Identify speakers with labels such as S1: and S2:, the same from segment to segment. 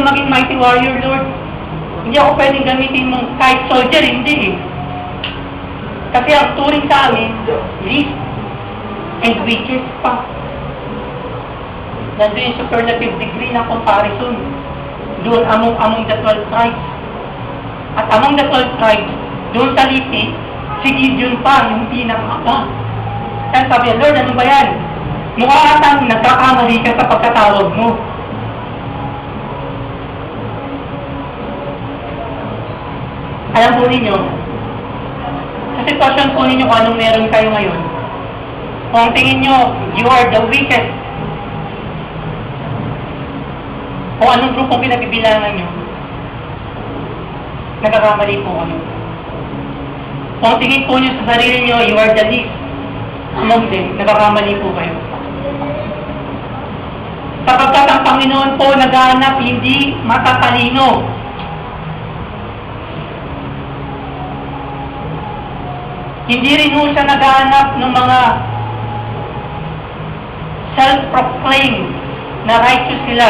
S1: pwedeng maging mighty warrior, Lord. Hindi ako pwedeng gamitin mong kahit soldier, hindi eh. Kasi ang turing sa amin, least and weakest pa. Nandun yung superlative degree ng comparison. Doon among the 12 tribes. At among the 12 tribes, doon sa lipi, si Gideon pa, yung pinaka-apa. Kaya sabi niya, Lord, ano ba yan? Mukha atang nagkakamali ka sa pagkatawag mo. Alam po ninyo, sa sitwasyon po ninyo kung anong meron kayo ngayon, kung ang tingin nyo, you are the weakest, kung anong grupong pinabibilangan nyo, nagkakamali po kayo. Kung ang tingin po nyo sa sarili nyo, you are the least, among them, nagkakamali po kayo. Sapagkat ang Panginoon po naghahanap hindi matatalino. Hindi rin po siya naghahanap ng mga self-proclaimed na righteous sila.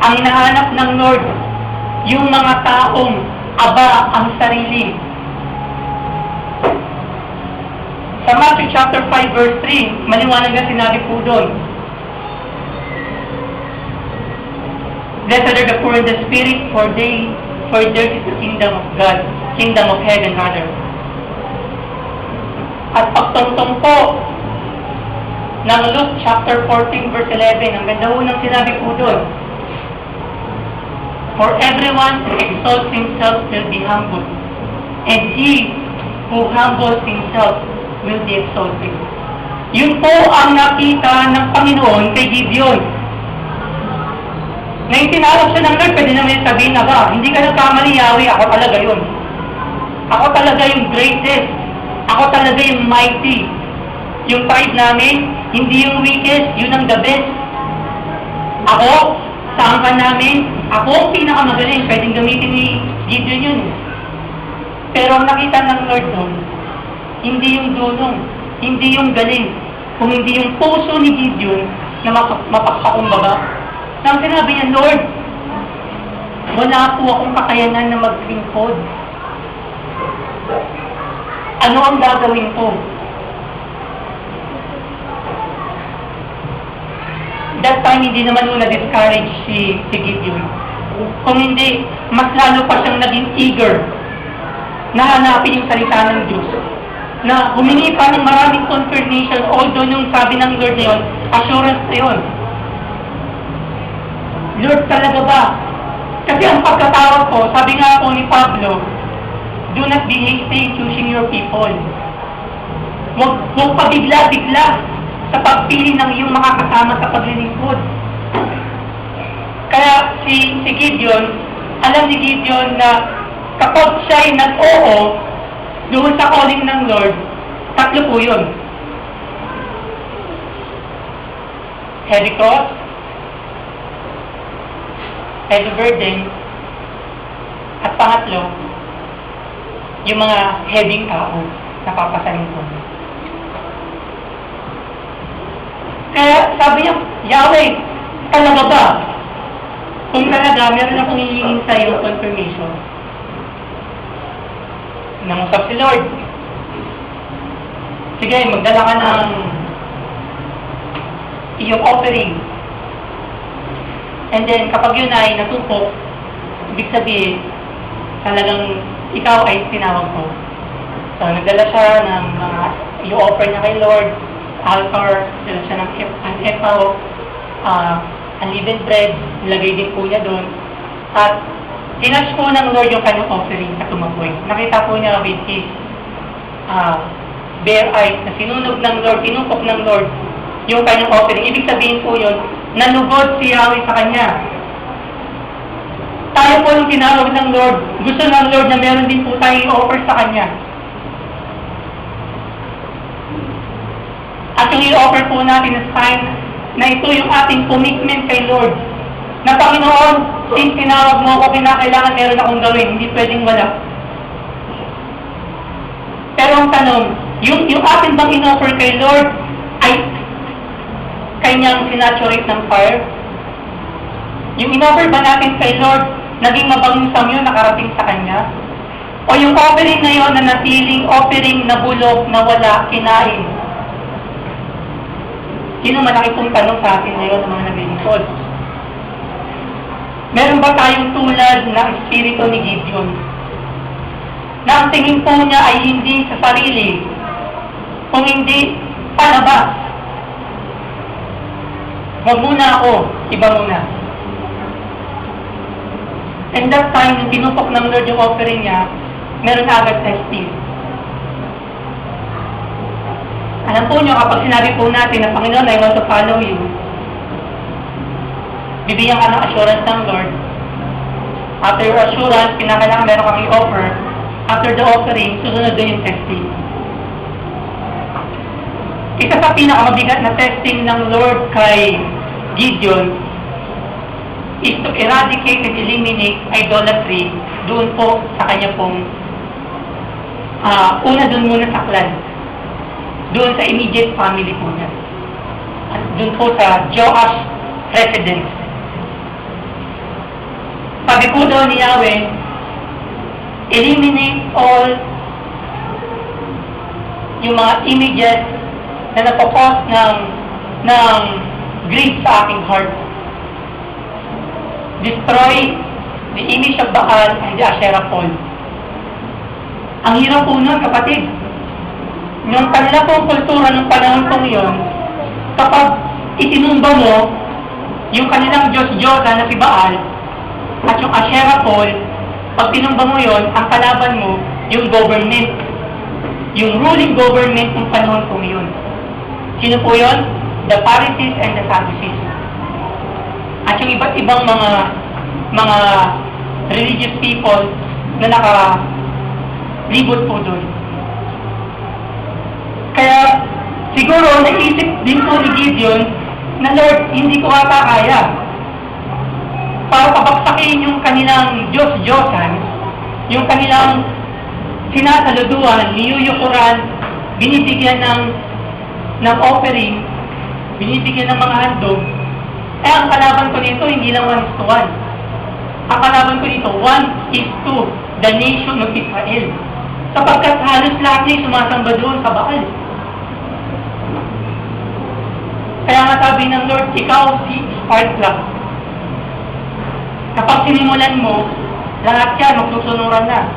S1: Ang hinahanap ng Lord, yung mga taong aba ang sarili. Sa Matthew chapter 5 verse 3, maliwanag na sinabi po doon, Blessed are the poor in the spirit, for theirs is the kingdom of God, kingdom of heaven rather. At pagtungtong po ng Luke chapter 14 verse 11, ang ganda ho ng sinabi po doon, For everyone who exalts himself will be humbled, and he who humbles himself will be exalted. Yun po ang nakita ng Panginoon kay Gideon. Ngayon tinawag siya ng Lord, pwede naman sabihin na ba, hindi ka nagkamali, Yahweh, ako talaga yun. Ako talaga yung greatest. Ako talaga yung mighty. Yung tribe namin, hindi yung weakest, yun ang the best. Ako, sa angkan namin, ako ang pinakamagaling, pwedeng gamitin ni Gideon yun. Pero ang nakita ng Lord doon, hindi yung dunong, hindi yung galing, kung hindi yung puso ni Gideon na mapagpakumbaga. Nang sinabi niya, Lord, wala po akong kakayanan na maglingkod. Ano ang gagawin ko? That time, hindi naman muna discourage si Gideon. Kung hindi, mas lalo pa siyang naging eager na hanapin yung salita ng Diyos. Na humingi pa ng maraming confirmation, although yung sabi ng Lord na yun, assurance na yun. Lord, talaga ba? Kasi ang pagkatawag ko, sabi nga po ni Pablo, do not be hasty in choosing your people. Huwag pabigla-bigla sa pagpili ng iyong makakasama sa paglilingkod. Kaya si Gideon, alam ni Gideon na kapag siya ay nag-oo doon sa calling ng Lord, tatlo po yun. Heavy cross, heavy burden, at pangatlo, yung mga heavy tao na papasanin ko. Kaya sabi niya, Yahweh, talaga ba? Kung talaga, meron akong hihingin sa iyo confirmation. Nangusap si Lord. Sige, magdala ka ng iyong offering. And then, kapag yun ay natupok, ibig sabihin, talagang ikaw ay tinawag ko. So, nagdala siya ng mga i-offer niya kay Lord, altar, dala siya ng epaw, unleavened bread, nilagay din po niya doon. At tinash po ng Lord yung kanyang offering at tumapoy. Nakita po niya with his bare eyes na sinunog ng Lord, tinupok ng Lord yung kanyang offering. Ibig sabihin po yun, nanugod si Yahweh sa kanya. Tayo po yung tinawag ng Lord. Gusto ng Lord na meron din po tayong i-offer sa kanya. At yung i-offer po natin na sign na ito yung ating commitment kay Lord. Na Panginoon, since tinawag mo ako, kinakailangan meron akong gawin. Hindi pwedeng wala. Pero ang tanong, yung ating bang in-offer kay Lord ay kanyang sinaturate ng fire? Yung inoffer ba natin kay Lord, naging mabangong samyo nakarating sa Kanya? O yung offering na yun na natiling offering na bulok na wala kinain? Sino malaki pong tanong sa atin ngayon ng mga naglilingkod? Meron ba tayong tulad ng espiritu ni Gideon? Na ang tingin po niya ay hindi sa sarili, kung hindi palabas. Huwag muna ako, iba muna. And that time, nung tinupok ng Lord yung offering niya, meron agad testing. Alam po niyo, kapag sinabi po natin na Panginoon, I want to follow you, bibigyan ka ng assurance ng Lord. After your assurance, pinakailangan meron kang i-offer. After the offering, susunod din yung testing. Isa sa pinakamabigat na testing ng Lord kay Gideon is to eradicate and eliminate idolatry doon po sa kanya pong una doon muna sa clan. Doon sa immediate family po niya. At doon po sa Joash residence. Sabi po daw ni Yahweh, eliminate all yung mga images na napapos ng greed sa aking heart. Destroy the image of Baal and the Asherah pole. Ang hirap po nun, kapatid. Yung kanila pong kultura ng panahon pong yun, kapag itinumba mo yung kanilang Diyos-Diyosa na si Baal at yung Asherah pole, pag tinumba mo yun, ang kalaban mo, yung government. Yung ruling government ng panahon pong yun. Sino po yun? The Pharisees and the Sadducees. At yung iba't ibang mga religious people na nakalibot po doon. Kaya siguro naisip din po ni Gideon na Lord, hindi ko ata kaya. Para pabaksakin yung kanilang Diyos-Diyosan, yung kanilang sinasaluduan, niyuyukuran, binibigyan ng offering, binibigyan ng mga handog. Eh, ang kalaban ko nito, hindi lang 1:1. Ang kalaban ko nito, 1:2, the nation of Israel. Sapagkat halos lahat niya sumasamba doon sa Baal. Kaya nga sabi ng Lord, ikaw si Sparkla. Kapag sinimulan mo, lahat yan, magsusunuran na.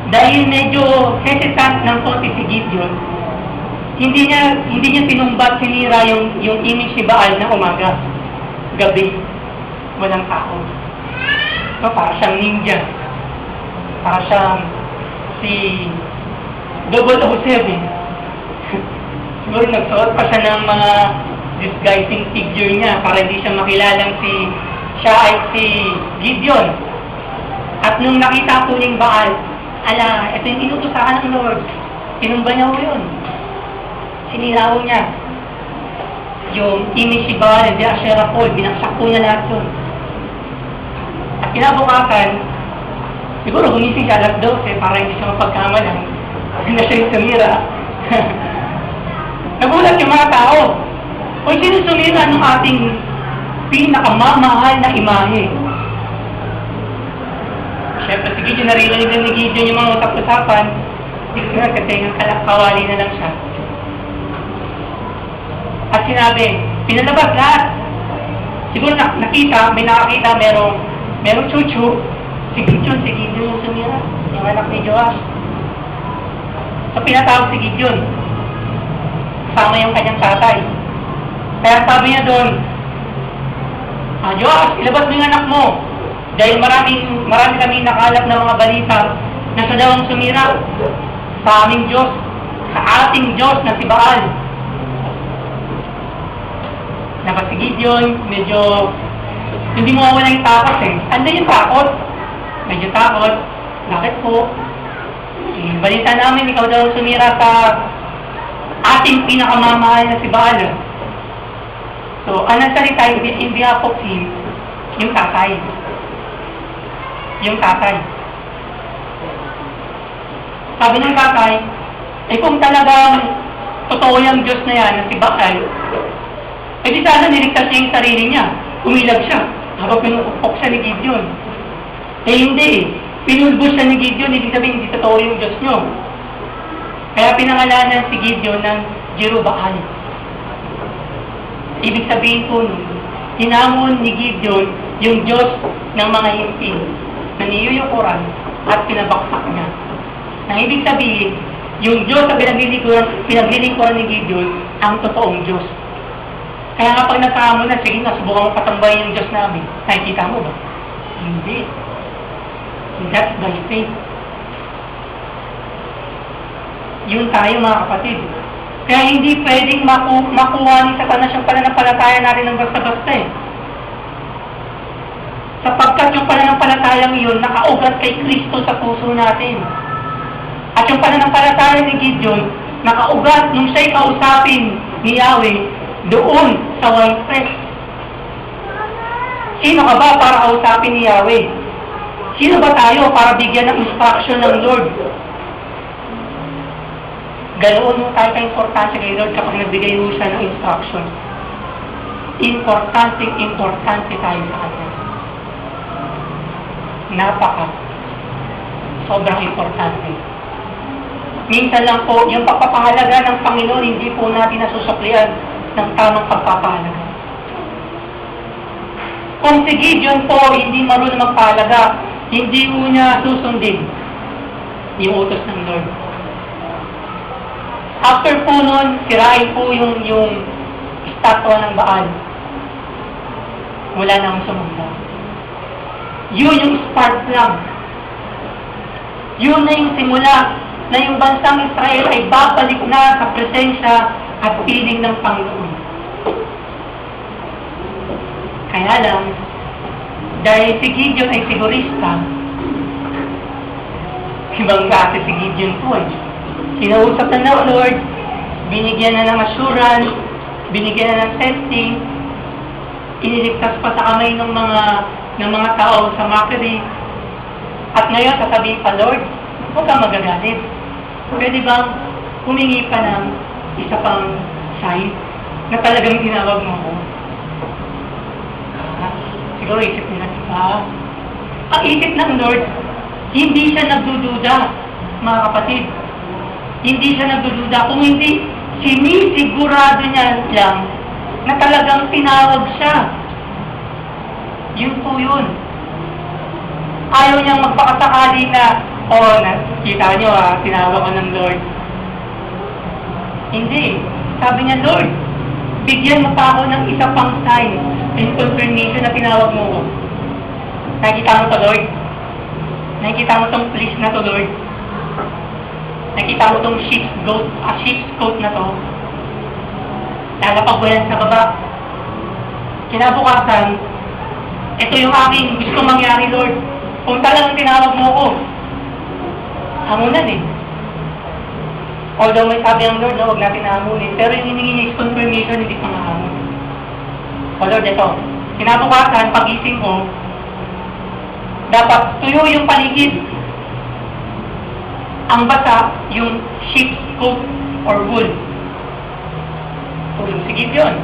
S1: Dahil medyo hesitant ng konti si Gideon, hindi niya sinumbat, sinira yung image ni Baal na umaga, gabi, walang tao. So, para siyang ninja. Para siyang si 007. Siguro nagsuot pa siya ng mga disguising figure niya para hindi siya makilalang siya ay si Gideon. At nung nakita po niyang Baal, ala, ito yung inutusahan ng Lord. Sinumba niya po yun. Siniraw niya yung image si Baal and the Asherah pole, binaksak po niya lahat yun. At kinabukasan, siguro gumising siya alas 12 para hindi siya mapagkamalan. Hindi na siya yung sumira. Nagulat yung mga tao. Kung sino sumira ng ating pinakamamahal na imahe. Siyempre, si Gideon, narinig ni Gideon yung mga usap-usapan. Kasi yung kawali na lang siya. At sinabi, pinalabas lahat. Siguro nakita, may nakakita, merong chuchu. Si Gideon yung sumira. Yung anak ni Joash. So pinatawag si Gideon. Kasama yung kanyang tatay. Kaya sabi niya doon, Joash, ilabas mo yung anak mo. Dahil marami kami nakalap na mga balita na siya daw ang sumira sa aming Diyos, sa ating Diyos na si Baal. Si Gideon, medyo hindi mo mawala yung takot eh. Andan yung takot? Medyo takot. Bakit po? Balita namin, ikaw daw sumira sa ating pinakamamahal na si Baal. So, ang nagsalita in behalf of him, yung tatay. Yung tatay. Sabi ng tatay, kung talagang totoo yung Diyos na yan, na si Baal, di sana niligtas niya yung sarili niya. umilag siya. Habang pinupok siya ni Gideon. Eh hindi. Pinulbos siya ni Gideon, ibig sabihin hindi totoo yung Diyos nyo. Kaya pinangalanan si Gideon ng Jerubbaal. Ibig sabihin po nun, hinamon ni Gideon yung Diyos ng mga himping na niyuyukuran at pinabaksak niya. Nang ibig sabihin, yung Diyos na pinaglilingkuran ni Gideon ang totoong Diyos. Kaya kapag nagkaamo na, sige nga, subukan mo patambayin yung Diyos namin. Nakikita mo ba? Hindi. That's by faith. Yun tayo mga kapatid. Kaya hindi pwedeng makuha ni Satanas yung pananampalataya natin ng basta-basta eh. Sapagkat yung pananampalatayang yun, nakaugat kay Kristo sa puso natin. At yung pananampalataya ni Gideon, nakaugat nung siya'y kausapin ni Yahweh doon sa winepress. Sino ka ba para kausapin ni Yahweh? Sino ba tayo para bigyan ng instruction ng Lord? Ganoon mo tayo ka-importante kay Lord kapag nagbigay mo siya ng instruction. Importante tayo sa Kanya. Sobrang importante. Minsan lang po, yung pagpapahalaga ng Panginoon, hindi po natin nasusuklian ng tamang pagpapahalaga. Kung si Gideon po hindi marunong magpahalaga, hindi mo niya susundin yung utos ng Lord. After po nun, sirain po yung estatwa ng Baal. Wala nang sumunda. Yun yung spark lang. Yun na yung simula na yung bansang Israel ay babalik na sa presensya at piling ng Panginoon. Kaya lang, dahil si Gideon ay sigurista, ibang klase si Gideon po eh. Kinausap na ng Lord, binigyan na ng assurance, binigyan na ng testing, iniligtas pa sa kamay ng mga tao sa mockery. At ngayon, sasabihin pa, Lord, huwag kang magagalit. Pwede bang humingi pa ng isa pang sign na talagang tinawag mo ako? Siguro isip nila, ang isip ng Lord, hindi siya nagdududa, mga kapatid. Hindi siya nagdududa. Kung hindi, sinisigurado niya lang na talagang tinawag siya. Yun po yun. Ayaw niyang magpakasakali na, kita niyo tinawag ko ng Lord. Hindi. Sabi niya, Lord, bigyan mo pa ako ng isa pang sign and confirmation na tinawag mo ko. Nakikita mo to, Lord? Nakikita mo tong please na to, Lord? Nakikita mo tong sheep's coat na to? Lalapag ko yan sa baba. Kinabukasan, ito yung aking gusto mangyari, Lord. Kung talagang tinawag mo ko, hamunan eh. Although may sabi ang Lord, huwag natin hamunin. Pero yung hiningi niya is confirmation, hindi pa mahamon. O Lord, ito. Kinabukasan, pagising ko, dapat tuyo yung paligid. Ang basa, yung sheep's coat or wool. Tulong si Gideon.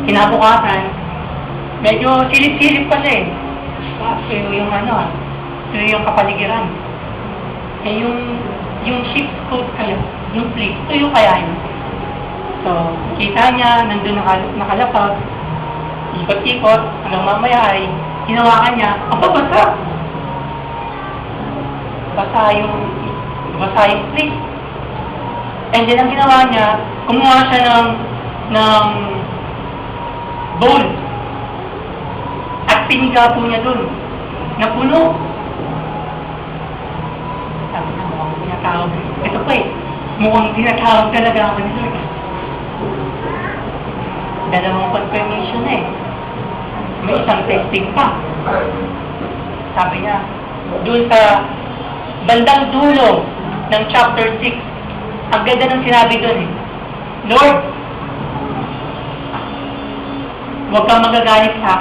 S1: Kinabukasan, medyo silip-silip pa siya eh. Tuyo yung tuyo yung kapaligiran. Eh yung sheep's coat kaya, yung fleece, tuyo kaya yun. So, kita niya, nandun nakalapag, ikot-ikot, hanggang mamaya ay hinawakan niya, basa! Basa yung fleece. And then, ang ginawa niya, kumuha siya ng bowl. At piniga po niya dun, na puno. Sabi na, mukhang tinatawag. Ito pa eh, mukhang tinatawag talaga ako ni Lord. Dalawang confirmation eh. May isang testing pa. Sabi niya, doon sa bandang dulo ng chapter 6, ang ganda ng sinabi doon eh, Lord, huwag kang magagalit sa akin.